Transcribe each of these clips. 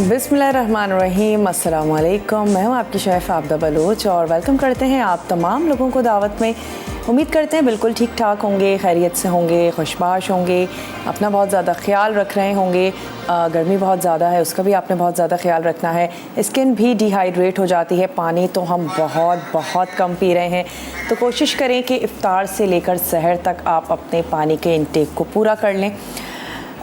बिस्मिल्लाहिर्रहमानिर्रहीम, अस्सलाम वालेकुम। मैं हूँ आपकी शेफ़ आबदा बलोच और वेलकम करते हैं आप तमाम लोगों को दावत में। उम्मीद करते हैं बिल्कुल ठीक ठाक होंगे, खैरियत से होंगे, खुशबाश होंगे, अपना बहुत ज़्यादा ख्याल रख रहे होंगे। गर्मी बहुत ज़्यादा है, उसका भी आपने बहुत ज़्यादा ख्याल रखना है। स्किन भी डिहाइड्रेट हो जाती है, पानी तो हम बहुत कम पी रहे हैं। तो कोशिश करें कि इफ्तार से लेकर सहर तक आप अपने पानी के इंटेक को पूरा कर लें।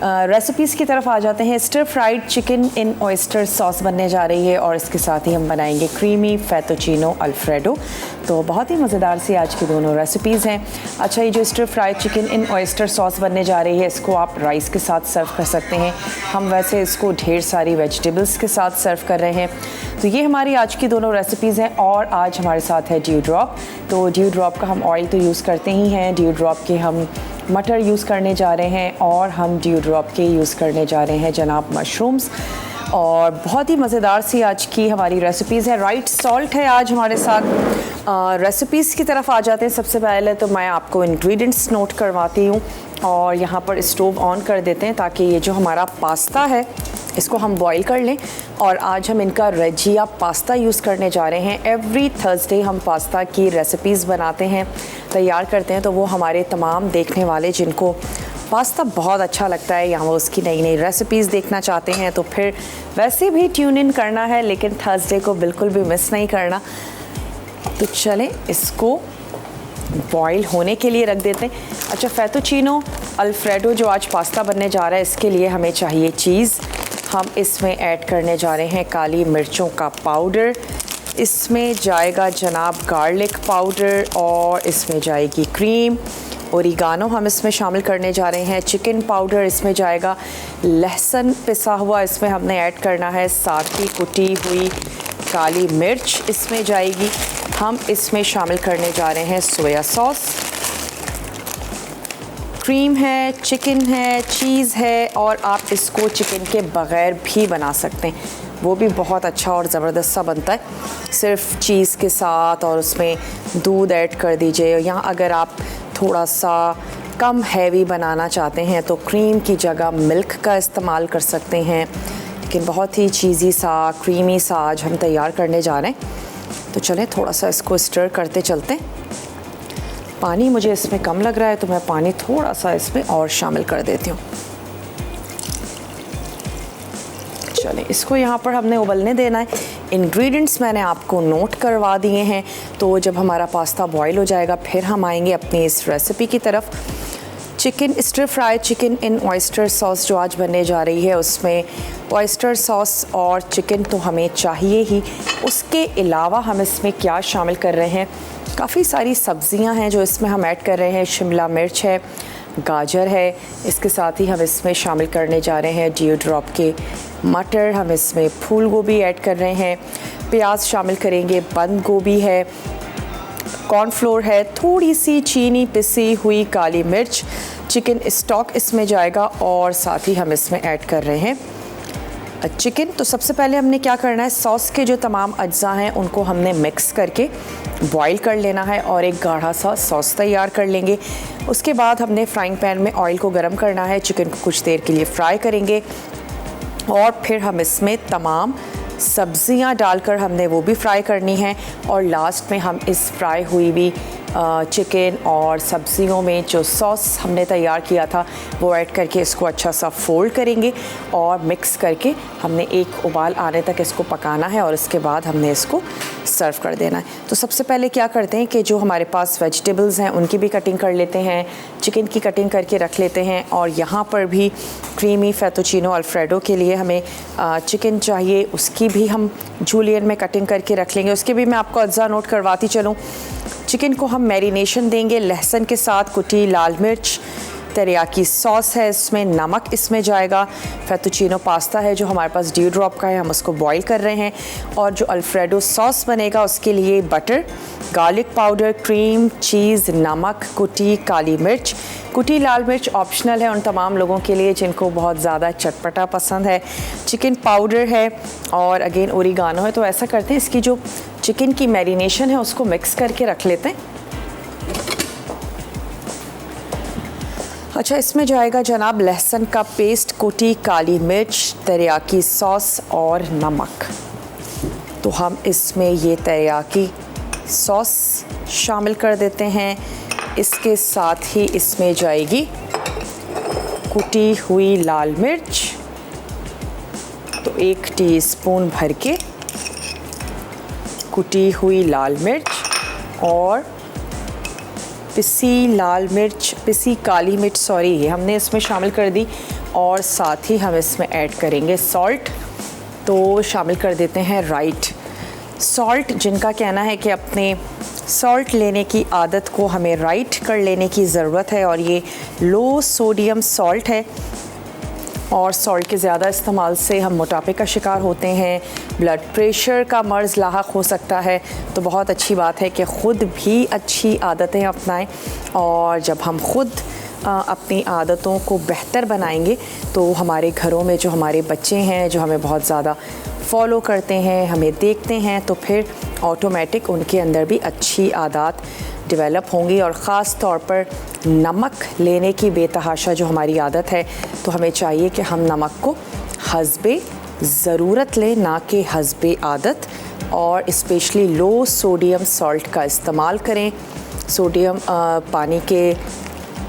रेसिपीज़ की तरफ आ जाते हैं। Stir fried chicken in oyster sauce बनने जा रही है और इसके साथ ही हम बनाएंगे क्रीमी फेटोचिनो अल्फ्रेडो। तो बहुत ही मज़ेदार सी आज की दोनों रेसिपीज़ हैं। अच्छा, ये जो stir fried chicken in oyster sauce बनने जा रही है, इसको आप राइस के साथ सर्व कर सकते हैं। हम वैसे इसको ढेर सारी वेजिटेबल्स के साथ सर्व कर रहे हैं। तो ये हमारी आज की दोनों रेसिपीज़ हैं। और आज हमारे साथ है ड्यू ड्रॉप। तो ड्यू ड्रॉप का हम ऑयल तो यूज़ करते ही हैं। ड्यू ड्रॉप के हम मटर यूज़ करने जा रहे हैं और हम ड्यू ड्रॉप के यूज़ करने जा रहे हैं जनाब मशरूम्स। और बहुत ही मज़ेदार सी आज की हमारी रेसिपीज़ है। राइट सॉल्ट है आज हमारे साथ। रेसिपीज़ की तरफ आ जाते हैं। सबसे पहले तो मैं आपको इंग्रेडिएंट्स नोट करवाती हूँ और यहाँ पर स्टोव ऑन कर देते हैं ताकि ये जो हमारा पास्ता है इसको हम बॉईल कर लें। और आज हम इनका रेजिया पास्ता यूज़ करने जा रहे हैं। एवरी थर्सडे हम पास्ता की रेसिपीज़ बनाते हैं, तैयार करते हैं। तो वो हमारे तमाम देखने वाले जिनको पास्ता बहुत अच्छा लगता है या वो उसकी नई नई रेसिपीज़ देखना चाहते हैं, तो फिर वैसे भी ट्यून इन करना है, लेकिन थर्सडे को बिल्कुल भी मिस नहीं करना। तो चलें इसको बॉईल होने के लिए रख देते हैं। अच्छा, फेटोचिनो अल्फ्रेडो जो आज पास्ता बनने जा रहा है, इसके लिए हमें चाहिए चीज़। हम इसमें ऐड करने जा रहे हैं काली मिर्चों का पाउडर, इसमें जाएगा जनाब गार्लिक पाउडर और इसमें जाएगी क्रीम। ओरिगानो हम इसमें शामिल करने जा रहे हैं। चिकन पाउडर इसमें जाएगा। लहसुन पिसा हुआ इसमें हमने ऐड करना है। साथ ही कुटी हुई काली मिर्च इसमें जाएगी। हम इसमें शामिल करने जा रहे हैं सोया सॉस, क्रीम है, चिकन है, चीज़ है और आप इसको चिकन के बग़ैर भी बना सकते हैं, वो भी बहुत अच्छा और ज़बरदस्त सा बनता है सिर्फ चीज़ के साथ। और उसमें दूध ऐड कर दीजिए। यहाँ अगर आप थोड़ा सा कम हैवी बनाना चाहते हैं तो क्रीम की जगह मिल्क का इस्तेमाल कर सकते हैं। लेकिन बहुत ही चीज़ी सा क्रीमी सा आज हम तैयार करने जा रहे हैं। तो चलें थोड़ा सा इसको स्टर करते चलते हैं। पानी मुझे इसमें कम लग रहा है तो मैं पानी थोड़ा सा इसमें और शामिल कर देती हूँ। चलें इसको यहाँ पर हमने उबलने देना है। इंग्रेडिएंट्स मैंने आपको नोट करवा दिए हैं। तो जब हमारा पास्ता बॉईल हो जाएगा फिर हम आएंगे अपनी इस रेसिपी की तरफ। Chicken stir fry chicken in oyster sauce जो आज बनने जा रही है, उसमें ऑयस्टर सॉस और चिकन तो हमें चाहिए ही। उसके अलावा हम इसमें क्या शामिल कर रहे हैं, काफ़ी सारी सब्ज़ियां हैं जो इसमें हम ऐड कर रहे हैं। शिमला मिर्च है, गाजर है, इसके साथ ही हम इसमें शामिल करने जा रहे हैं ड्यू ड्रॉप के मटर। हम इसमें फूल गोभी ऐड कर रहे हैं, प्याज शामिल करेंगे, बंद गोभी है, कॉर्नफ्लोर है, थोड़ी सी चीनी पिसी हुई काली मिर्च, चिकन स्टॉक इसमें जाएगा और साथ ही हम इसमें ऐड कर रहे हैं चिकन। तो सबसे पहले हमने क्या करना है, सॉस के जो तमाम अज्जा हैं उनको हमने मिक्स करके बॉईल कर लेना है और एक गाढ़ा सा सॉस तैयार कर लेंगे। उसके बाद हमने फ्राइंग पैन में ऑयल को गर्म करना है, चिकन को कुछ देर के लिए फ्राई करेंगे और फिर हम इसमें तमाम सब्ज़ियां डालकर हमने वो भी फ्राई करनी है। और लास्ट में हम इस फ्राई हुई भी चिकन और सब्जियों में जो सॉस हमने तैयार किया था वो ऐड करके इसको अच्छा सा फोल्ड करेंगे और मिक्स करके हमने एक उबाल आने तक इसको पकाना है और इसके बाद हमने इसको सर्व कर देना है। तो सबसे पहले क्या करते हैं कि जो हमारे पास वेजिटेबल्स हैं उनकी भी कटिंग कर लेते हैं, चिकन की कटिंग करके रख लेते हैं। और यहाँ पर भी क्रीमी फेटोचिनो अल्फ्रेडो के लिए हमें चिकन चाहिए, उसकी भी हम जूलियन में कटिंग करके रख लेंगे। उसके भी मैं आपको अज्जा नोट करवाती चलूँ। चिकन को हम मैरिनेशन देंगे लहसुन के साथ, कुटी लाल मिर्च, तेरियाकी सॉस है, इसमें नमक इसमें जाएगा, फेटोचिनो पास्ता है जो हमारे पास ड्यू ड्रॉप का है, हम उसको बॉईल कर रहे हैं। और जो अल्फ्रेडो सॉस बनेगा उसके लिए बटर, गार्लिक पाउडर, क्रीम, चीज़, नमक, कुटी काली मिर्च। कुटी लाल मिर्च ऑप्शनल है उन तमाम लोगों के लिए जिनको बहुत ज़्यादा चटपटा पसंद है। चिकन पाउडर है और अगेन ओरिगानो है। तो ऐसा करते हैं, इसकी जो चिकन की मैरिनेशन है उसको मिक्स करके रख लेते हैं। अच्छा, इसमें जाएगा जनाब लहसुन का पेस्ट, कुटी काली मिर्च, तेरियाकी सॉस और नमक। तो हम इसमें ये तेरियाकी सॉस शामिल कर देते हैं। इसके साथ ही इसमें जाएगी कुटी हुई लाल मिर्च, तो 1 टीस्पून भर के कुटी हुई लाल मिर्च और पिसी काली मिर्च सॉरी, ये हमने इसमें शामिल कर दी। और साथ ही हम इसमें ऐड करेंगे सॉल्ट, तो शामिल कर देते हैं राइट सॉल्ट। जिनका कहना है कि अपने सॉल्ट लेने की आदत को हमें राइट कर लेने की ज़रूरत है, और ये लो सोडियम सॉल्ट है, और सॉल्ट के ज़्यादा इस्तेमाल से हम मोटापे का शिकार होते हैं, ब्लड प्रेशर का मर्ज़ लाहक हो सकता है। तो बहुत अच्छी बात है कि ख़ुद भी अच्छी आदतें अपनाएं, और जब हम ख़ुद अपनी आदतों को बेहतर बनाएंगे तो हमारे घरों में जो हमारे बच्चे हैं, जो हमें बहुत ज़्यादा फॉलो करते हैं, हमें देखते हैं, तो फिर ऑटोमेटिक उनके अंदर भी अच्छी आदत डेवलप होंगी। और ख़ास तौर पर नमक लेने की बेतहाशा जो हमारी आदत है, तो हमें चाहिए कि हम नमक को हस्बे ज़रूरत लें, ना कि हस्बे आदत, और स्पेशली लो सोडियम सॉल्ट का इस्तेमाल करें। सोडियम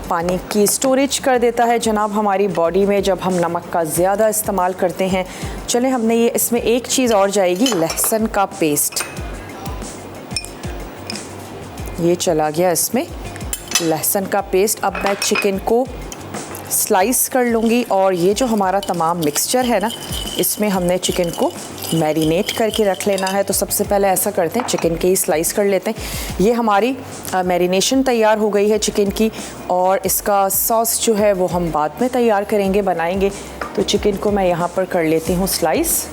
पानी की स्टोरेज कर देता है जनाब हमारी बॉडी में जब हम नमक का ज़्यादा इस्तेमाल करते हैं। चलें, हमने ये इसमें एक चीज़ और जाएगी, लहसुन का पेस्ट। ये चला गया इसमें लहसुन का पेस्ट। अब मैं चिकन को स्लाइस कर लूँगी, और ये जो हमारा तमाम मिक्सचर है ना, इसमें हमने चिकन को मैरिनेट करके रख लेना है। तो सबसे पहले ऐसा करते हैं, चिकन के ही स्लाइस कर लेते हैं। ये हमारी मैरिनेशन तैयार हो गई है चिकन की, और इसका सॉस जो है वो हम बाद में तैयार करेंगे, बनाएंगे। तो चिकन को मैं यहाँ पर कर लेती हूँ स्लाइस।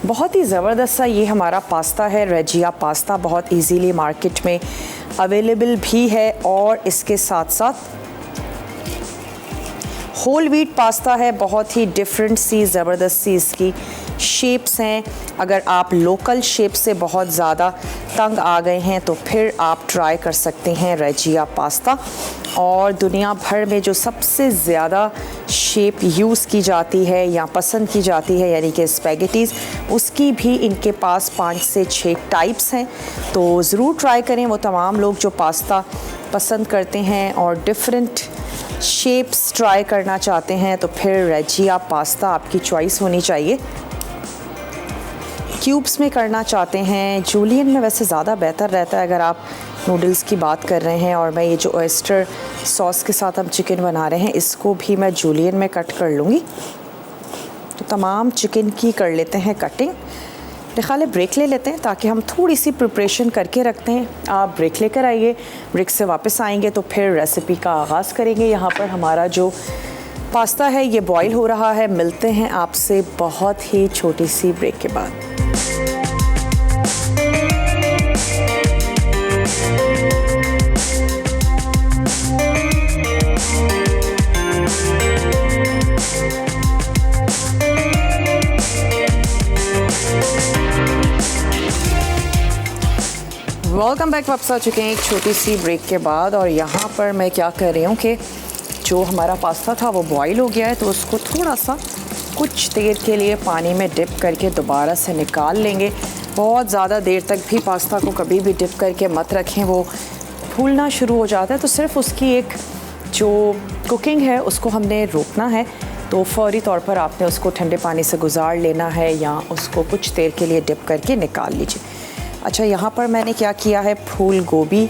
बहुत ही ज़बरदस्त सा ये हमारा पास्ता है, रेजिया पास्ता। बहुत इजीली मार्केट में अवेलेबल भी है, और इसके साथ साथ होल व्हीट पास्ता है। बहुत ही डिफरेंट सी, ज़बरदस्त सी इसकी शेप्स हैं। अगर आप लोकल शेप से बहुत ज़्यादा तंग आ गए हैं तो फिर आप ट्राई कर सकते हैं रेजिया पास्ता। और दुनिया भर में जो सबसे ज़्यादा शेप यूज़ की जाती है या पसंद की जाती है, यानी कि स्पैगेटीज़, उसकी भी इनके पास 5 से 6 टाइप्स हैं। तो ज़रूर ट्राई करें, वो तमाम लोग जो पास्ता पसंद करते हैं और डिफरेंट शेप्स ट्राई करना चाहते हैं, तो फिर रेजिया पास्ता आपकी चॉइस होनी चाहिए। क्यूब्स में करना चाहते हैं, जूलियन में वैसे ज़्यादा बेहतर रहता है अगर आप नूडल्स की बात कर रहे हैं। और मैं ये जो ऑयस्टर सॉस के साथ हम चिकन बना रहे हैं, इसको भी मैं जूलियन में कट कर लूँगी। तो तमाम चिकन की कर लेते हैं कटिंग। ख्याल ब्रेक ले लेते हैं ताकि हम थोड़ी सी प्रिपरेशन करके रखते हैं। आप ब्रेक लेकर आइए, ब्रेक से वापस आएंगे तो फिर रेसिपी का आगाज़ करेंगे। यहाँ पर हमारा जो पास्ता है ये बॉईल हो रहा है। मिलते हैं आपसे बहुत ही छोटी सी ब्रेक के बाद। Welcome back. वापस आ चुके हैं एक छोटी सी ब्रेक के बाद। और यहाँ पर मैं क्या कर रही हूँ कि जो हमारा पास्ता था वो बॉईल हो गया है, तो उसको थोड़ा सा कुछ देर के लिए पानी में डिप करके दोबारा से निकाल लेंगे। बहुत ज़्यादा देर तक भी पास्ता को कभी भी डिप करके मत रखें, वो फूलना शुरू हो जाता है। तो सिर्फ उसकी एक जो कुकिंग है उसको हमने रोकना है। तो फौरी तौर पर आपने उसको ठंडे पानी से गुजार लेना है, या उसको कुछ देर के लिए डिप करके निकाल लीजिए। अच्छा, यहाँ पर मैंने क्या किया है, फूल गोभी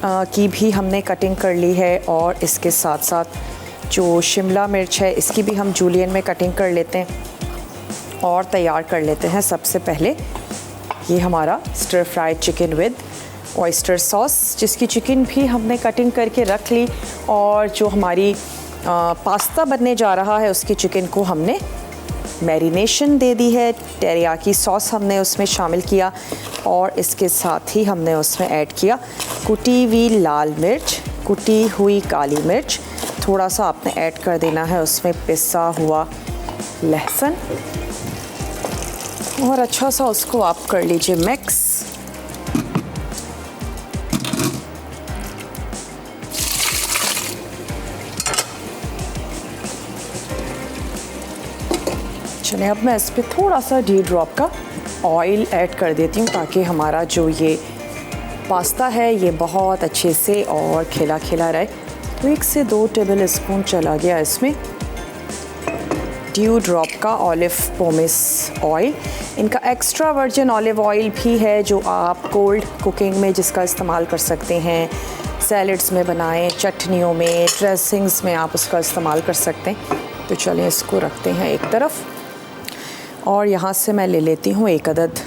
की भी हमने कटिंग कर ली है, और इसके साथ साथ जो शिमला मिर्च है इसकी भी हम जूलियन में कटिंग कर लेते हैं और तैयार कर लेते हैं। सबसे पहले ये हमारा stir fried chicken with oyster sauce, जिसकी चिकन भी हमने कटिंग करके रख ली, और जो हमारी पास्ता बनने जा रहा है उसकी चिकन को हमने मैरिनेशन दे दी है। टेरियाकी सॉस हमने उसमें शामिल किया, और इसके साथ ही हमने उसमें ऐड किया कुटी हुई लाल मिर्च, कुटी हुई काली मिर्च, थोड़ा सा आपने ऐड कर देना है उसमें पिसा हुआ लहसुन, और अच्छा सा उसको आप कर लीजिए मिक्स। चलिए अब मैं इस पर थोड़ा सा डी ड्रॉप का ऑयल ऐड कर देती हूँ ताकि हमारा जो ये पास्ता है ये बहुत अच्छे से और खिला खिला रहे। तो 1 से 2 टेबल स्पून चला गया इसमें ड्यू ड्रॉप का ऑलिव पोमेस ऑयल। इनका एक्स्ट्रा वर्जिन ऑलिव ऑयल भी है जो आप कोल्ड कुकिंग में जिसका इस्तेमाल कर सकते हैं, सैलड्स में बनाएं, चटनियों में, ड्रेसिंग्स में आप उसका इस्तेमाल कर सकते हैं। तो चलिए इसको रखते हैं एक तरफ और यहाँ से मैं ले लेती हूँ 1 अदद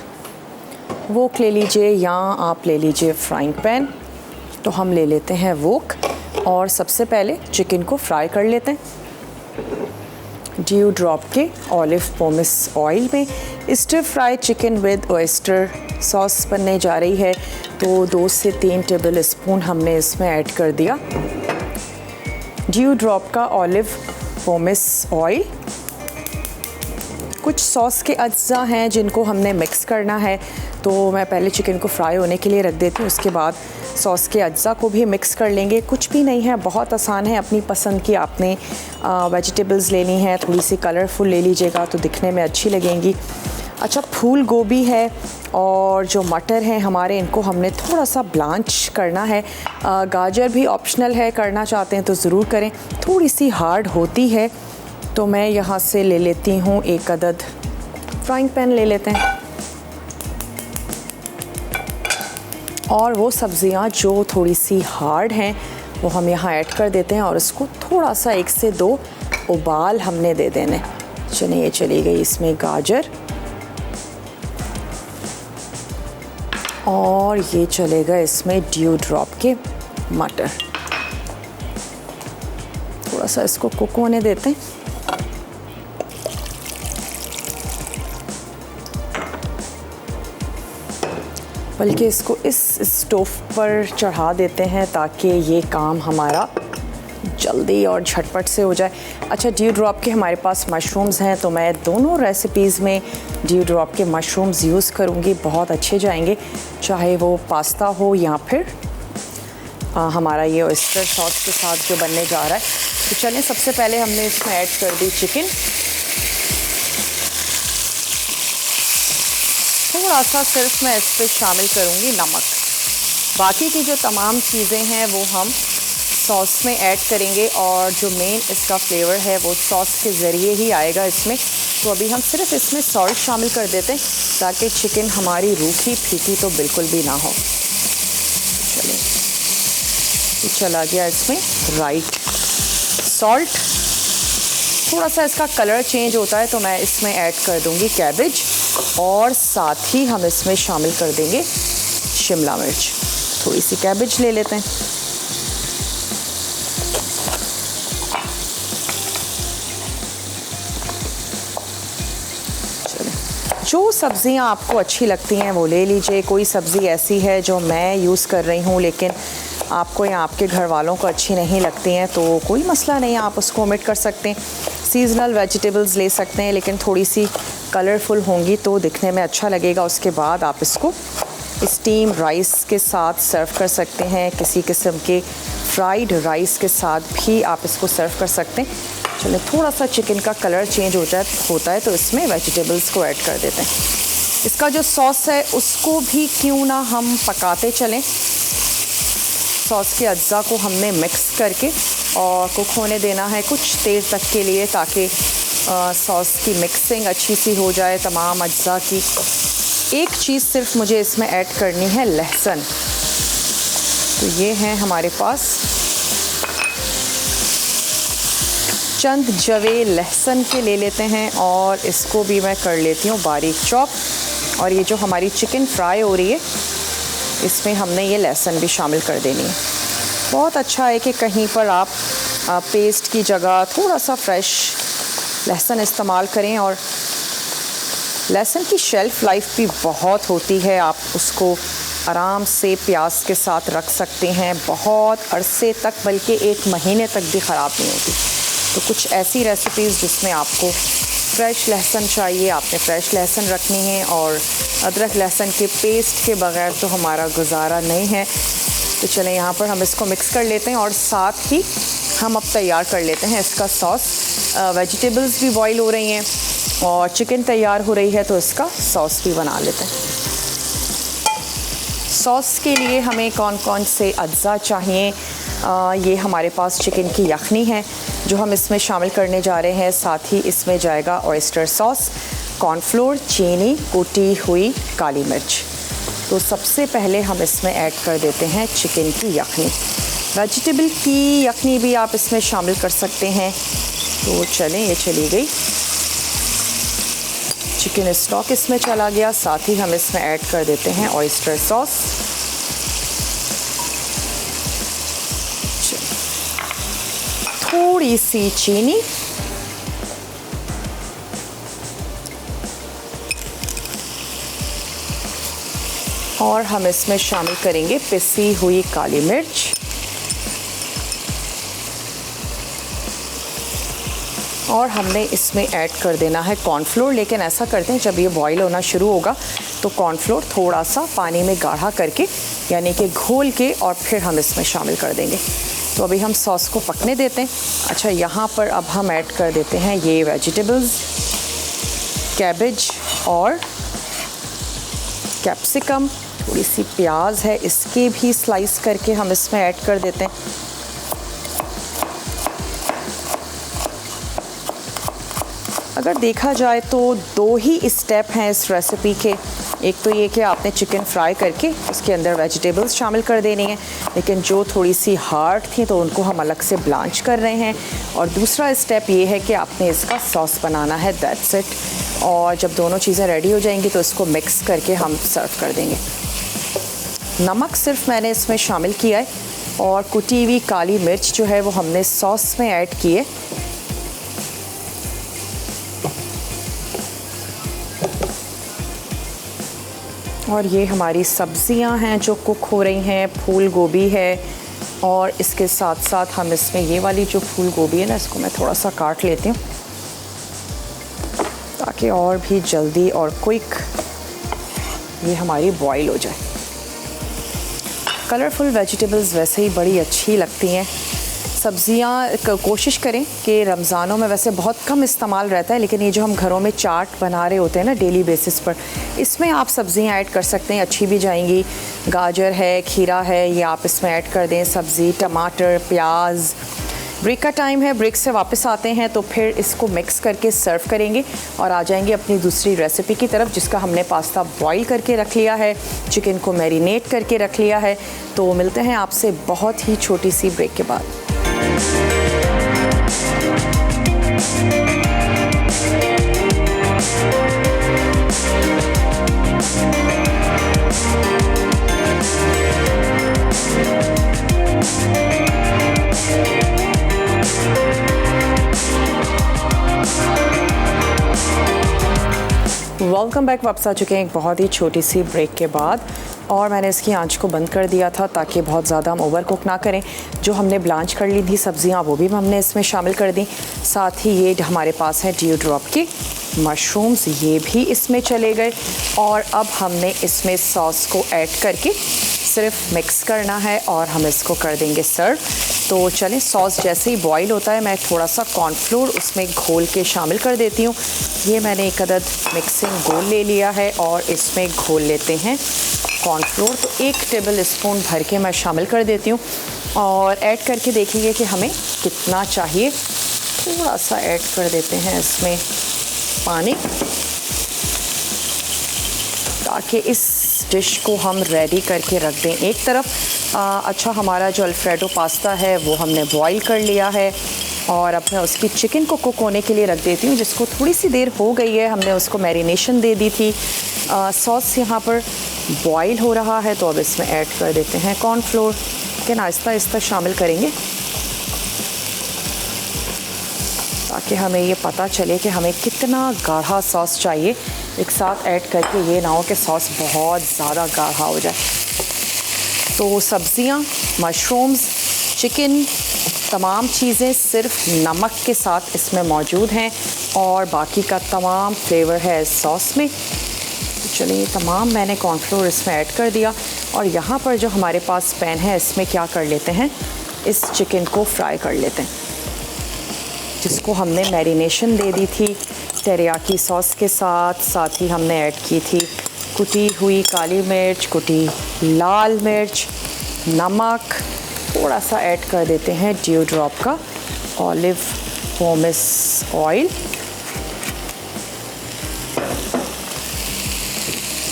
वोक ले लीजिए या आप ले लीजिए फ्राइंग पैन। तो हम ले लेते हैं वोक और सबसे पहले चिकन को फ्राई कर लेते हैं ड्यू ड्रॉप के ऑलिव पोमेस ऑयल में। Stir fry chicken with oyster sauce बनने जा रही है तो 2 से 3 टेबल स्पून हमने इसमें ऐड कर दिया ड्यू ड्रॉप का ऑलिव पोमेस ऑयल। कुछ सॉस के अज्जा हैं जिनको हमने मिक्स करना है तो मैं पहले चिकन को फ्राई होने के लिए रख देती हूँ, उसके बाद सॉस के अज्जा को भी मिक्स कर लेंगे। कुछ भी नहीं है, बहुत आसान है, अपनी पसंद की आपने वेजिटेबल्स लेनी है, थोड़ी सी कलरफुल ले लीजिएगा तो दिखने में अच्छी लगेंगी। अच्छा, फूल गोभी है और जो मटर हैं हमारे, इनको हमने थोड़ा सा ब्लांच करना है। गाजर भी ऑप्शनल है, करना चाहते हैं तो ज़रूर करें, थोड़ी सी हार्ड होती है। तो मैं यहाँ से ले लेती हूँ 1 अदद फ्राइंग पैन ले लेते हैं और वो सब्ज़ियाँ जो थोड़ी सी हार्ड हैं वो हम यहाँ ऐड कर देते हैं और इसको थोड़ा सा 1 से 2 उबाल हमने दे देने। चलिए ये चली गई इसमें गाजर और ये चलेगा इसमें ड्यू ड्रॉप के मटर। थोड़ा सा इसको कुक होने देते हैं। बल्कि इसको इस स्टोव पर चढ़ा देते हैं ताकि ये काम हमारा जल्दी और झटपट से हो जाए। अच्छा, ड्यू ड्रॉप के हमारे पास मशरूम्स हैं तो मैं दोनों रेसिपीज़ में ड्यू ड्रॉप के मशरूम्स यूज़ करूँगी, बहुत अच्छे जाएंगे, चाहे वो पास्ता हो या फिर हमारा ये ऑयस्टर सॉस के साथ जो बनने जा रहा है। तो चलें, सबसे पहले हमने इसमें ऐड कर दी चिकन, थोड़ा सा सिर्फ मैं इस पर शामिल करूँगी नमक। बाकी की जो तमाम चीज़ें हैं वो हम सॉस में ऐड करेंगे और जो मेन इसका फ्लेवर है वो सॉस के ज़रिए ही आएगा इसमें। तो अभी हम सिर्फ इसमें सॉल्ट शामिल कर देते हैं ताकि चिकन हमारी रूखी फीकी तो बिल्कुल भी ना हो। चलिए, तो चला गया इसमें राइट सॉल्ट। थोड़ा सा इसका कलर चेंज होता है तो मैं इसमें ऐड कर दूंगी कैबेज और साथ ही हम इसमें शामिल कर देंगे शिमला मिर्च। थोड़ी सी कैबेज ले लेते हैं। जो सब्ज़ियाँ आपको अच्छी लगती हैं वो ले लीजिए। कोई सब्ज़ी ऐसी है जो मैं यूज़ कर रही हूँ लेकिन आपको या आपके घर वालों को अच्छी नहीं लगती हैं तो कोई मसला नहीं है, आप उसको ओमिट कर सकते हैं। सीजनल वेजिटेबल्स ले सकते हैं लेकिन थोड़ी सी कलरफुल होंगी तो दिखने में अच्छा लगेगा। उसके बाद आप इसको स्टीम राइस के साथ सर्व कर सकते हैं, किसी किस्म के फ्राइड राइस के साथ भी आप इसको सर्व कर सकते हैं। चलिए, थोड़ा सा चिकन का कलर चेंज होता है तो इसमें वेजिटेबल्स को ऐड कर देते हैं। इसका जो सॉस है उसको भी क्यों ना हम पकाते चलें। सॉस के अज्जा को हमने मिक्स करके और कुक होने देना है कुछ देर तक के लिए ताकि सॉस की मिक्सिंग अच्छी सी हो जाए तमाम अज्जा की। एक चीज़ सिर्फ मुझे इसमें ऐड करनी है, लहसुन। तो ये हैं हमारे पास चंद जवे लहसुन के ले लेते हैं और इसको भी मैं कर लेती हूँ बारीक चॉप। और ये जो हमारी चिकन फ्राई हो रही है इसमें हमने ये लहसुन भी शामिल कर देनी है। बहुत अच्छा है कि कहीं पर आप पेस्ट की जगह थोड़ा सा फ्रेश लहसुन इस्तेमाल करें और लहसुन की शेल्फ़ लाइफ भी बहुत होती है। आप उसको आराम से प्याज के साथ रख सकते हैं बहुत अरसे तक, बल्कि 1 महीने तक भी ख़राब नहीं होती। तो कुछ ऐसी रेसिपीज़ जिसमें आपको फ्रेश लहसुन चाहिए, आपने फ्रेश लहसुन रखनी है और अदरक लहसुन के पेस्ट के बग़ैर तो हमारा गुजारा नहीं है। तो चलें, यहाँ पर हम इसको मिक्स कर लेते हैं और साथ ही हम अब तैयार कर लेते हैं इसका सॉस। वेजिटेबल्स भी बॉईल हो रही हैं और चिकन तैयार हो रही है तो इसका सॉस भी बना लेते हैं। सॉस के लिए हमें कौन कौन से अज्जा चाहिए, ये हमारे पास चिकन की यखनी है जो हम इसमें शामिल करने जा रहे हैं। साथ ही इसमें जाएगा ऑयस्टर सॉस, कॉर्नफ्लोर, चीनी, कुटी हुई काली मिर्च। तो सबसे पहले हम इसमें ऐड कर देते हैं चिकन की यखनी। वेजिटेबल की यखनी भी आप इसमें शामिल कर सकते हैं। तो चलें, ये चली गई। चिकन स्टॉक इसमें चला गया। साथ ही हम इसमें ऐड कर देते हैं ऑयस्टर सॉस। थोड़ी सी चीनी, और हम इसमें शामिल करेंगे पिसी हुई काली मिर्च, और हमने इसमें ऐड कर देना है कॉर्नफ्लोर। लेकिन ऐसा करते हैं, जब ये बॉईल होना शुरू होगा तो कॉर्नफ्लोर थोड़ा सा पानी में गाढ़ा करके, यानी कि घोल के, और फिर हम इसमें शामिल कर देंगे। तो अभी हम सॉस को पकने देते हैं। अच्छा, यहाँ पर अब हम ऐड कर देते हैं ये वेजिटेबल्स, कैबेज और कैप्सिकम, थोड़ी सी प्याज है, इसके भी स्लाइस करके हम इसमें ऐड कर देते हैं। अगर देखा जाए तो दो ही स्टेप हैं इस रेसिपी के। एक तो ये कि आपने चिकन फ्राई करके उसके अंदर वेजिटेबल्स शामिल कर देनी है, लेकिन जो थोड़ी सी हार्ड थी तो उनको हम अलग से ब्लांच कर रहे हैं। और दूसरा स्टेप ये है कि आपने इसका सॉस बनाना है, दैट्स इट। और जब दोनों चीज़ें रेडी हो जाएंगी तो इसको मिक्स करके हम सर्व कर देंगे। नमक सिर्फ मैंने इसमें शामिल किया है, और कुटी हुई काली मिर्च जो है वो हमने सॉस में ऐड की है। और ये हमारी सब्जियां हैं जो कुक हो रही हैं। फूल गोभी है, और इसके साथ साथ हम इसमें ये वाली जो फूल गोभी है ना, इसको मैं थोड़ा सा काट लेती हूँ ताकि और भी जल्दी और क्विक ये हमारी बॉईल हो जाए। कलरफुल वेजिटेबल्स वैसे ही बड़ी अच्छी लगती हैं। सब्ज़ियाँ कोशिश करें कि रमज़ानों में वैसे बहुत कम इस्तेमाल रहता है, लेकिन ये जो हम घरों में चाट बना रहे होते हैं ना डेली बेसिस पर, इसमें आप सब्ज़ियाँ ऐड कर सकते हैं, अच्छी भी जाएंगी। गाजर है, खीरा है, ये आप इसमें ऐड कर दें। सब्ज़ी, टमाटर, प्याज। ब्रेक का टाइम है, ब्रेक से वापस आते हैं तो फिर इसको मिक्स करके सर्व करेंगे और आ जाएंगे अपनी दूसरी रेसिपी की तरफ, जिसका हमने पास्ता बॉईल करके रख लिया है, चिकन को मैरिनेट करके रख लिया है। तो मिलते हैं आपसे बहुत ही छोटी सी ब्रेक के बाद। Welcome back. वापस आ चुके हैं एक बहुत ही छोटी सी ब्रेक के बाद, और मैंने इसकी आंच को बंद कर दिया था ताकि बहुत ज़्यादा हम ओवर कुक ना करें। जो हमने ब्लांच कर ली थी सब्जियां वो भी हमने इसमें शामिल कर दी। साथ ही ये हमारे पास है ड्यू ड्रॉप के मशरूम्स, ये भी इसमें चले गए। और अब हमने इसमें सॉस को ऐड करके सिर्फ मिक्स करना है और हम इसको कर देंगे सर्व। तो चलें, सॉस जैसे ही बॉईल होता है मैं थोड़ा सा कॉर्नफ्लोर उसमें घोल के शामिल कर देती हूँ। ये मैंने एक अदद मिक्सिंग बोल ले लिया है और इसमें घोल लेते हैं कॉर्नफ्लोर। तो 1 टेबल स्पून भर के मैं शामिल कर देती हूँ और ऐड करके देखेंगे कि हमें कितना चाहिए। थोड़ा सा ऐड कर देते हैं इसमें पानी, ताकि इस डिश को हम रेडी करके रख दें एक तरफ। अच्छा, हमारा जो अल्फ्रेडो पास्ता है वो हमने बॉईल कर लिया है और अब मैं उसकी चिकन को कुक होने के लिए रख देती हूँ, जिसको थोड़ी सी देर हो गई है, हमने उसको मैरिनेशन दे दी थी। सॉस यहाँ पर बॉईल हो रहा है तो अब इसमें ऐड कर देते हैं कॉर्नफ्लोर, लेकिन आहिस्ता आहिस्ता शामिल करेंगे ताकि हमें ये पता चले कि हमें कितना गाढ़ा सॉस चाहिए। एक साथ ऐड करके ये ना हो कि सॉस बहुत ज़्यादा गाढ़ा हो जाए। तो सब्जियां, मशरूम्स, चिकन, तमाम चीज़ें सिर्फ नमक के साथ इसमें मौजूद हैं और बाकी का तमाम फ्लेवर है इस सॉस में। तो चलिए, तमाम मैंने कॉर्नफ्लोर इसमें ऐड कर दिया और यहाँ पर जो हमारे पास पैन है इसमें क्या कर लेते हैं, इस चिकन को फ्राई कर लेते हैं, जिसको हमने मैरिनेशन दे दी थी टेरियाकी सॉस के साथ ही हमने ऐड की थी कुटी हुई काली मिर्च, कुटी लाल मिर्च, नमक, थोड़ा सा ऐड कर देते हैं ड्यू ड्रॉप का ऑलिव पोमेस ऑयल।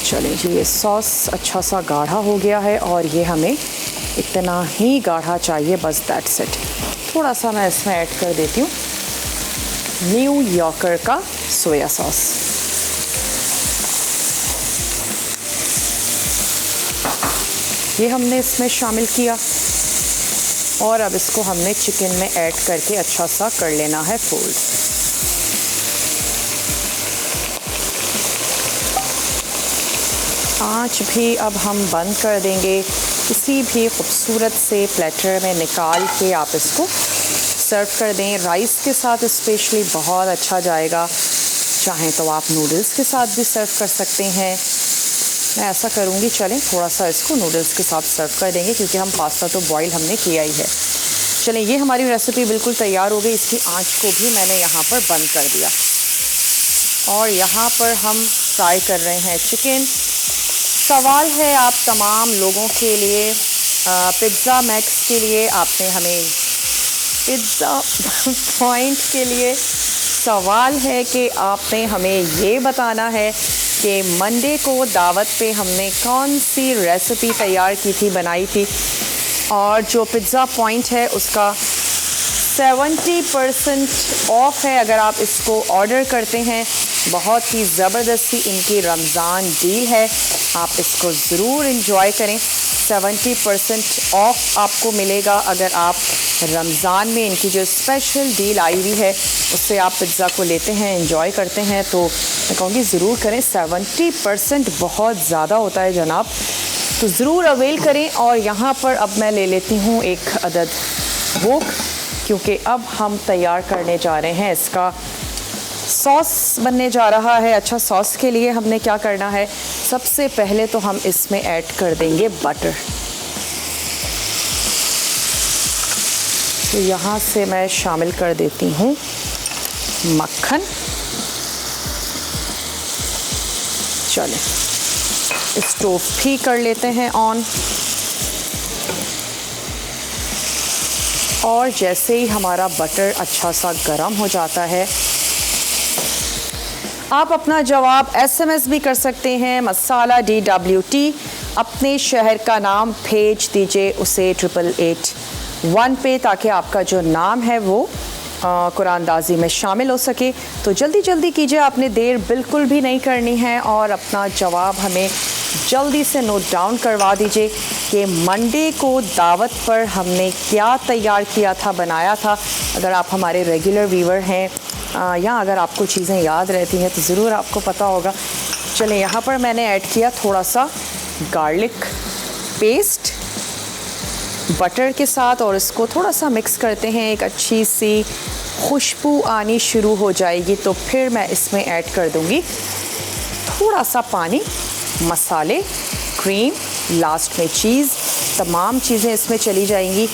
चलिए जी, ये सॉस अच्छा सा गाढ़ा हो गया है और ये हमें इतना ही गाढ़ा चाहिए, बस दैट्स इट। थोड़ा सा मैं इसमें ऐड कर देती हूँ न्यू यॉर्कर का सोया सॉस। ये हमने इसमें शामिल किया और अब इसको हमने चिकन में ऐड करके अच्छा सा कर लेना है फोल्ड। आँच भी अब हम बंद कर देंगे। किसी भी खूबसूरत से प्लेटर में निकाल के आप इसको सर्व कर दें। राइस के साथ स्पेशली बहुत अच्छा जाएगा, चाहें तो आप नूडल्स के साथ भी सर्व कर सकते हैं। मैं ऐसा करूँगी, चलें थोड़ा सा इसको नूडल्स के साथ सर्व कर देंगे क्योंकि हम पास्ता तो बॉईल हमने किया ही है। चलें, ये हमारी रेसिपी बिल्कुल तैयार हो गई। इसकी आँच को भी मैंने यहाँ पर बंद कर दिया और यहाँ पर हम फ्राई कर रहे हैं चिकन। सवाल है आप तमाम लोगों के लिए, पिज़्ज़ा मैक्स के लिए आपने हमें पिज़्ज़ा पॉइंट के लिए सवाल है कि आपने हमें ये बताना है कि मंडे को दावत पे हमने कौन सी रेसिपी तैयार की थी, बनाई थी, और जो पिज़्ज़ा पॉइंट है उसका 70% ऑफ है अगर आप इसको ऑर्डर करते हैं। बहुत ही ज़बरदस्ती इनकी रमज़ान डील है, आप इसको ज़रूर इंजॉय करें। 70% ऑफ आपको मिलेगा अगर आप रमज़ान में इनकी जो स्पेशल डील आई हुई है उससे आप पिज़्ज़ा को लेते हैं, इंजॉय करते हैं, तो मैं कहूँगी ज़रूर करें। 70% बहुत ज़्यादा होता है जनाब, तो ज़रूर अवेल करें। और यहाँ पर अब मैं ले लेती हूँ एक अदद वोक, क्योंकि अब हम तैयार करने जा रहे हैं, इसका सॉस बनने जा रहा है। अच्छा, सॉस के लिए हमने क्या करना है, सबसे पहले तो हम इसमें ऐड कर देंगे बटर। तो यहाँ से मैं शामिल कर देती हूँ मक्खन। चलें, स्टोव भी कर लेते हैं ऑन, और जैसे ही हमारा बटर अच्छा सा गर्म हो जाता है, आप अपना जवाब SMS भी कर सकते हैं, मसाला DWT, अपने शहर का नाम भेज दीजिए उसे 8881 पे, ताकि आपका जो नाम है वो कुरानदाजी में शामिल हो सके। तो जल्दी जल्दी कीजिए, आपने देर बिल्कुल भी नहीं करनी है, और अपना जवाब हमें जल्दी से नोट डाउन करवा दीजिए कि मंडे को दावत पर हमने क्या तैयार किया था, बनाया था। अगर आप हमारे रेगुलर व्यूअर हैं या अगर आपको चीज़ें याद रहती हैं तो ज़रूर आपको पता होगा। चलें, यहाँ पर मैंने ऐड किया थोड़ा सा गार्लिक पेस्ट बटर के साथ, और इसको थोड़ा सा मिक्स करते हैं। एक अच्छी सी खुशबू आनी शुरू हो जाएगी तो फिर मैं इसमें ऐड कर दूँगी थोड़ा सा पानी, मसाले, क्रीम, लास्ट में चीज़, तमाम चीज़ें इसमें चली जाएंगी।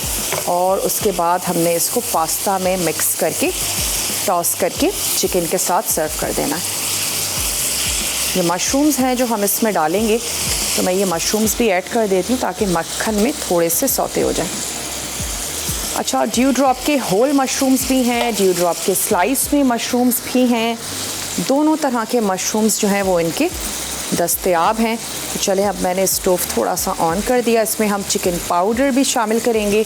और उसके बाद हमने इसको पास्ता में मिक्स करके, टॉस करके चिकन के साथ सर्व कर देना है। ये मशरूम्स हैं जो हम इसमें डालेंगे, तो मैं ये मशरूम्स भी ऐड कर देती हूँ ताकि मक्खन में थोड़े से सौते हो जाएं। अच्छा, ड्यू ड्रॉप के होल मशरूम्स भी हैं, ड्यू ड्रॉप के स्लाइस में मशरूम्स भी हैं, दोनों तरह के मशरूम्स जो हैं वो इनके दस्तयाब हैं। तो चलें, अब मैंने स्टोव थोड़ा सा ऑन कर दिया। इसमें हम चिकन पाउडर भी शामिल करेंगे।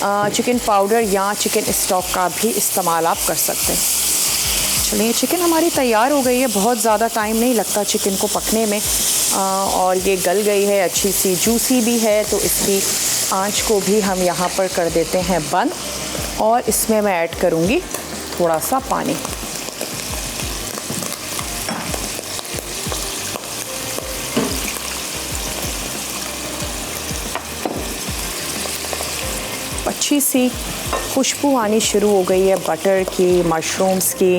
चिकन पाउडर या चिकन स्टॉक का भी इस्तेमाल आप कर सकते हैं। चलिए, चिकन हमारी तैयार हो गई है, बहुत ज़्यादा टाइम नहीं लगता चिकन को पकने में, और ये गल गई है, अच्छी सी जूसी भी है। तो इसकी आंच को भी हम यहाँ पर कर देते हैं बंद, और इसमें मैं ऐड करूँगी थोड़ा सा पानी। अच्छी सी खुशबू आनी शुरू हो गई है बटर की, मशरूम्स की।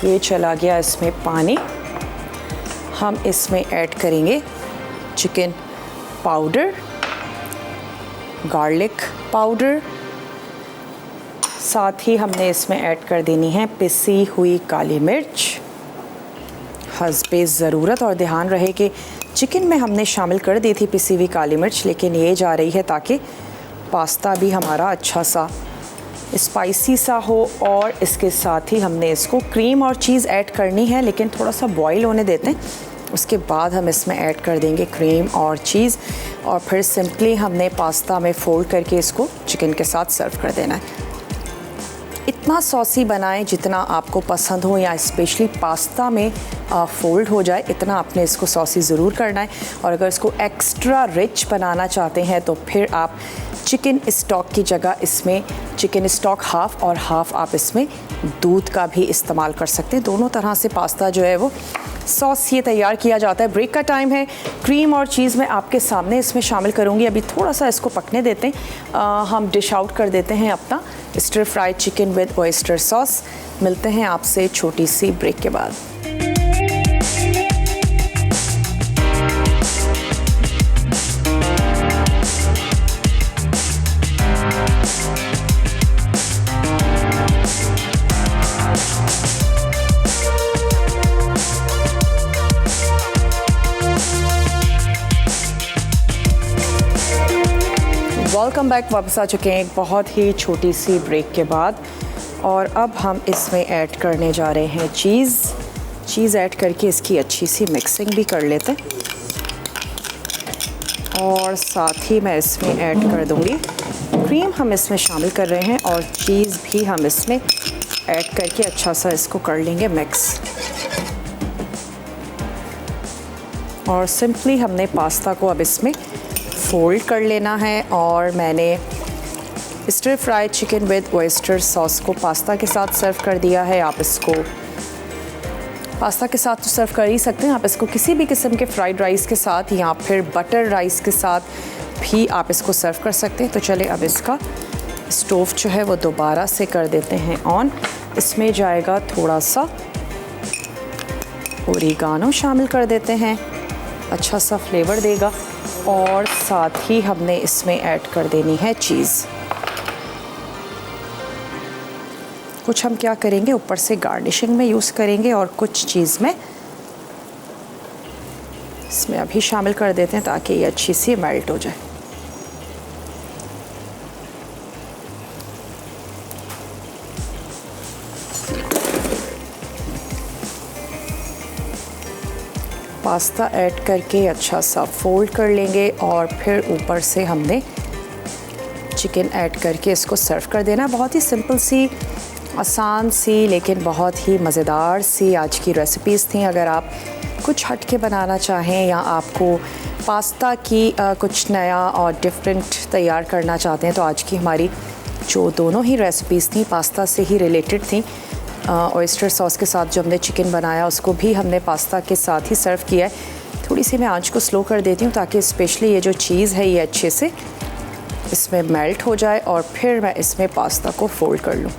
ये चला गया इसमें पानी। हम इसमें ऐड करेंगे चिकन पाउडर, गार्लिक पाउडर, साथ ही हमने इसमें ऐड कर देनी है पिसी हुई काली मिर्च, हस्बे ज़रूरत और ध्यान रहे कि चिकन में हमने शामिल कर दी थी पिसी हुई काली मिर्च, लेकिन ये जा रही है ताकि पास्ता भी हमारा अच्छा सा स्पाइसी सा हो। और इसके साथ ही हमने इसको क्रीम और चीज़ ऐड करनी है, लेकिन थोड़ा सा बॉईल होने देते हैं, उसके बाद हम इसमें ऐड कर देंगे क्रीम और चीज़। और फिर सिंपली हमने पास्ता में फ़ोल्ड करके इसको चिकन के साथ सर्व कर देना है। इतना सॉसी बनाएं जितना आपको पसंद हो, या स्पेशली पास्ता में फ़ोल्ड हो जाए इतना आपने इसको सॉसी ज़रूर करना है। और अगर इसको एक्स्ट्रा रिच बनाना चाहते हैं तो फिर आप चिकन स्टॉक की जगह इसमें चिकन स्टॉक हाफ़ और हाफ़ आप इसमें दूध का भी इस्तेमाल कर सकते हैं। दोनों तरह से पास्ता जो है वो सॉस ये तैयार किया जाता है। ब्रेक का टाइम है। क्रीम और चीज़ मैं आपके सामने इसमें शामिल करूँगी। अभी थोड़ा सा इसको पकने देते हैं। हम डिश आउट कर देते हैं अपना stir fried chicken with oyster sauce. मिलते हैं आपसे छोटी सी ब्रेक के बाद। Welcome back. वापस आ चुके हैं एक बहुत ही छोटी सी ब्रेक के बाद, और अब हम इसमें ऐड करने जा रहे हैं चीज़ ऐड करके इसकी अच्छी सी मिक्सिंग भी कर लेते हैं। और साथ ही मैं इसमें ऐड कर दूंगी क्रीम, हम इसमें शामिल कर रहे हैं, और चीज़ भी हम इसमें ऐड करके अच्छा सा इसको कर लेंगे मिक्स। और सिंपली हमने पास्ता को अब इसमें फ़ोल्ड कर लेना है। और मैंने stir fried chicken with oyster sauce को पास्ता के साथ सर्व कर दिया है। आप इसको पास्ता के साथ तो सर्व कर ही सकते हैं, आप इसको किसी भी किस्म के फ्राइड राइस के साथ या फिर बटर राइस के साथ भी आप इसको सर्व कर सकते हैं। तो चले अब इसका स्टोव जो है वो दोबारा से कर देते हैं ऑन। इसमें जाएगा थोड़ा सा ओरिगानो शामिल कर देते हैं, अच्छा सा फ्लेवर देगा। और साथ ही हमने इसमें ऐड कर देनी है चीज़। कुछ हम क्या करेंगे ऊपर से गार्निशिंग में यूज़ करेंगे, और कुछ चीज़ में इसमें अभी शामिल कर देते हैं ताकि ये अच्छी सी मेल्ट हो जाए। पास्ता ऐड करके अच्छा सा फोल्ड कर लेंगे, और फिर ऊपर से हमने चिकन ऐड करके इसको सर्व कर देना। बहुत ही सिंपल सी, आसान सी, लेकिन बहुत ही मज़ेदार सी आज की रेसिपीज़ थी। अगर आप कुछ हट के बनाना चाहें या आपको पास्ता की कुछ नया और डिफरेंट तैयार करना चाहते हैं तो आज की हमारी जो दोनों ही रेसिपीज़ थी पास्ता से ही रिलेटेड थी। ऑयस्टर सॉस के साथ जो हमने चिकन बनाया उसको भी हमने पास्ता के साथ ही सर्व किया है। थोड़ी सी मैं आंच को स्लो कर देती हूँ ताकि स्पेशली ये जो चीज़ है ये अच्छे से इसमें मेल्ट हो जाए, और फिर मैं इसमें पास्ता को फोल्ड कर लूँ।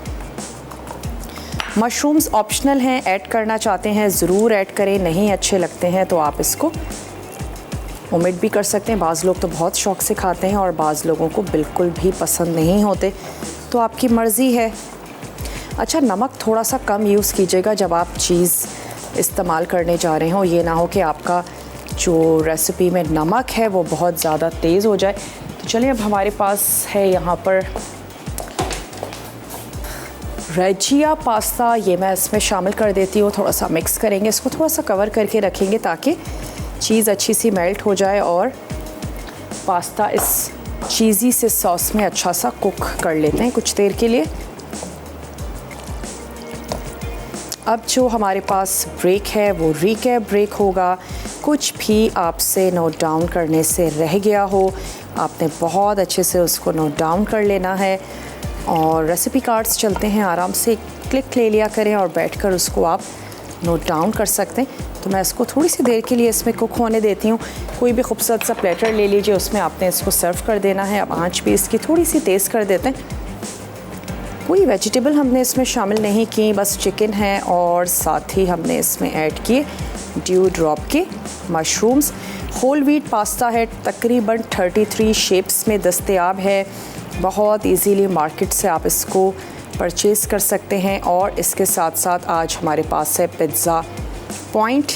मशरूम्स ऑप्शनल हैं, ऐड करना चाहते हैं ज़रूर ऐड करें, नहीं अच्छे लगते हैं तो आप इसको ओमिट भी कर सकते हैं। बाज़ लोग तो बहुत शौक़ से खाते हैं और बाज़ लोगों को बिल्कुल भी पसंद नहीं होते, तो आपकी मर्ज़ी है। अच्छा, नमक थोड़ा सा कम यूज़ कीजिएगा जब आप चीज़ इस्तेमाल करने जा रहे हो। ये ना हो कि आपका जो रेसिपी में नमक है वो बहुत ज़्यादा तेज़ हो जाए। तो चलिए, अब हमारे पास है यहाँ पर रेजिया पास्ता, ये मैं इसमें शामिल कर देती हूँ। थोड़ा सा मिक्स करेंगे, इसको थोड़ा सा कवर करके रखेंगे ताकि चीज़ अच्छी सी मेल्ट हो जाए और पास्ता इस चीज़ी से सॉस में अच्छा सा कुक कर लेते हैं कुछ देर के लिए। अब जो हमारे पास ब्रेक है वो रिकैप ब्रेक होगा। कुछ भी आपसे नोट डाउन करने से रह गया हो, आपने बहुत अच्छे से उसको नोट डाउन कर लेना है। और रेसिपी कार्ड्स चलते हैं, आराम से क्लिक ले लिया करें और बैठकर उसको आप नोट डाउन कर सकते हैं। तो मैं इसको थोड़ी सी देर के लिए इसमें कुक होने देती हूँ। कोई भी खूबसूरत सा प्लेटर ले लीजिए, उसमें आपने इसको सर्व कर देना है। अब आंच भी इसकी थोड़ी सी तेज़ कर देते हैं। कोई वेजिटेबल हमने इसमें शामिल नहीं की, बस चिकन है और साथ ही हमने इसमें ऐड किए ड्यू ड्रॉप के मशरूम्स। होल व्हीट पास्ता है, तकरीबन 33 शेप्स में दस्तयाब है। बहुत इजीली मार्केट से आप इसको परचेज़ कर सकते हैं। और इसके साथ साथ आज हमारे पास है पिज़्ज़ा पॉइंट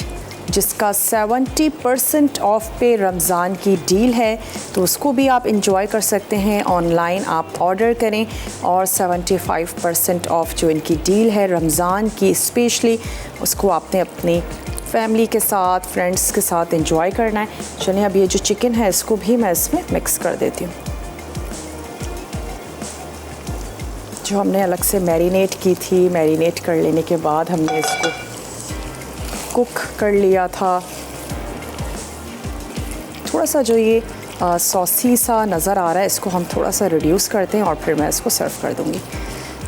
जिसका 70% ऑफ पे रमज़ान की डील है, तो उसको भी आप इंजॉय कर सकते हैं। ऑनलाइन आप ऑर्डर करें और 75% ऑफ जो इनकी डील है रमज़ान की स्पेशली, उसको आपने अपनी फैमिली के साथ, फ्रेंड्स के साथ इंजॉय करना है। चलिए अब ये जो चिकन है इसको भी मैं इसमें मिक्स कर देती हूँ। जो हमने अलग से मैरिनेट की थी, मैरिनेट कर लेने के बाद हमने इसको कुक कर लिया था। थोड़ा सा जो ये सॉसी सा नज़र आ रहा है इसको हम थोड़ा सा रिड्यूस करते हैं और फिर मैं इसको सर्व कर दूँगी।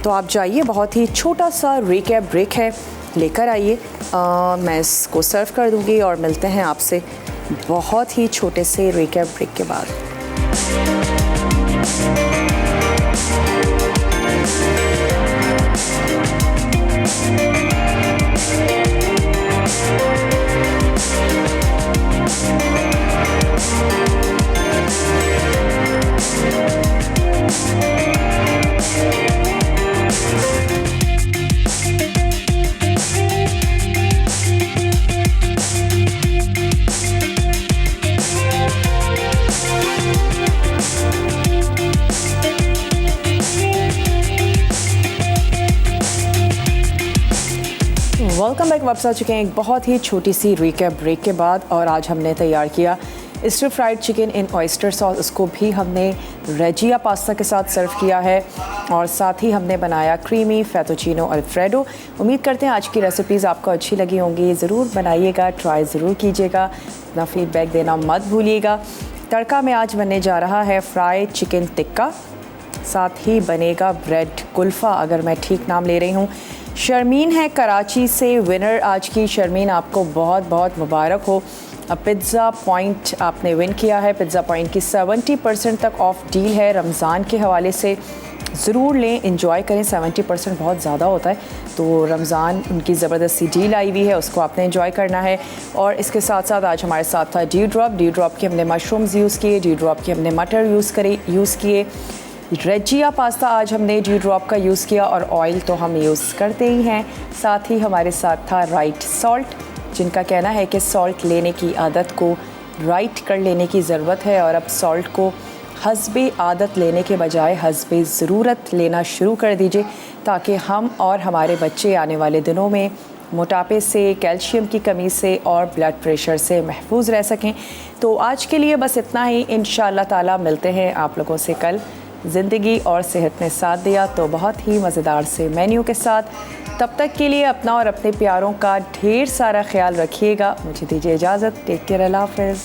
तो आप जाइए, बहुत ही छोटा सा रिकैप ब्रेक है, लेकर आइए, मैं इसको सर्व कर दूँगी और मिलते हैं आपसे बहुत ही छोटे से रिकैप ब्रेक के बाद। Welcome back. वापस आ चुके हैं एक बहुत ही छोटी सी रिकैप ब्रेक के बाद, और आज हमने तैयार किया stir fried chicken in oyster sauce. उसको भी हमने रेजिया पास्ता के साथ सर्व किया है और साथ ही हमने बनाया क्रीमी फेटोचिनो अल्फ्रेडो। उम्मीद करते हैं आज की रेसिपीज़ आपको अच्छी लगी होंगी। ज़रूर बनाइएगा, ट्राई ज़रूर कीजिएगा, अपना फीडबैक देना मत भूलिएगा। तड़का में आज बनने जा रहा है फ्राइड चिकन टिक्का, साथ ही बनेगा ब्रेड कुल्फ़ा, अगर मैं ठीक नाम ले रही हूँ। शर्मीन है कराची से विनर आज की। शर्मीन, आपको बहुत बहुत मुबारक हो, पिज़्ज़ा पॉइंट आपने विन किया है। पिज़्ज़ा पॉइंट की 70% तक ऑफ डील है रमज़ान के हवाले से, ज़रूर लें, इंजॉय करें। 70% बहुत ज़्यादा होता है, तो रमज़ान उनकी ज़बरदस्ती डील आई हुई है, उसको आपने इंजॉय करना है। और इसके साथ साथ आज हमारे साथ था ड्यू ड्रॉप के हमने मशरूम्स यूज़ किए, ड्यू ड्रॉप के हमने मटर यूज़ किए। रेजिया पास्ता आज हमने ड्यू ड्रॉप का यूज़ किया, और ऑयल तो हम यूज़ करते ही हैं। साथ ही हमारे साथ था राइट सॉल्ट, जिनका कहना है कि सॉल्ट लेने की आदत को राइट कर लेने की ज़रूरत है, और अब सॉल्ट को हस्बे आदत लेने के बजाय हस्बे ज़रूरत लेना शुरू कर दीजिए, ताकि हम और हमारे बच्चे आने वाले दिनों में मोटापे से, कैल्शियम की कमी से और ब्लड प्रेशर से महफूज रह सकें। तो आज के लिए बस इतना ही। इंशाअल्लाह ताला मिलते हैं आप लोगों से कल। ज़िंदगी और सेहत ने साथ दिया तो बहुत ही मज़ेदार से मेन्यू के साथ। तब तक के लिए अपना और अपने प्यारों का ढेर सारा ख्याल रखिएगा। मुझे दीजिए इजाज़त। टेक केयर, अल्लाह हाफ़िज़।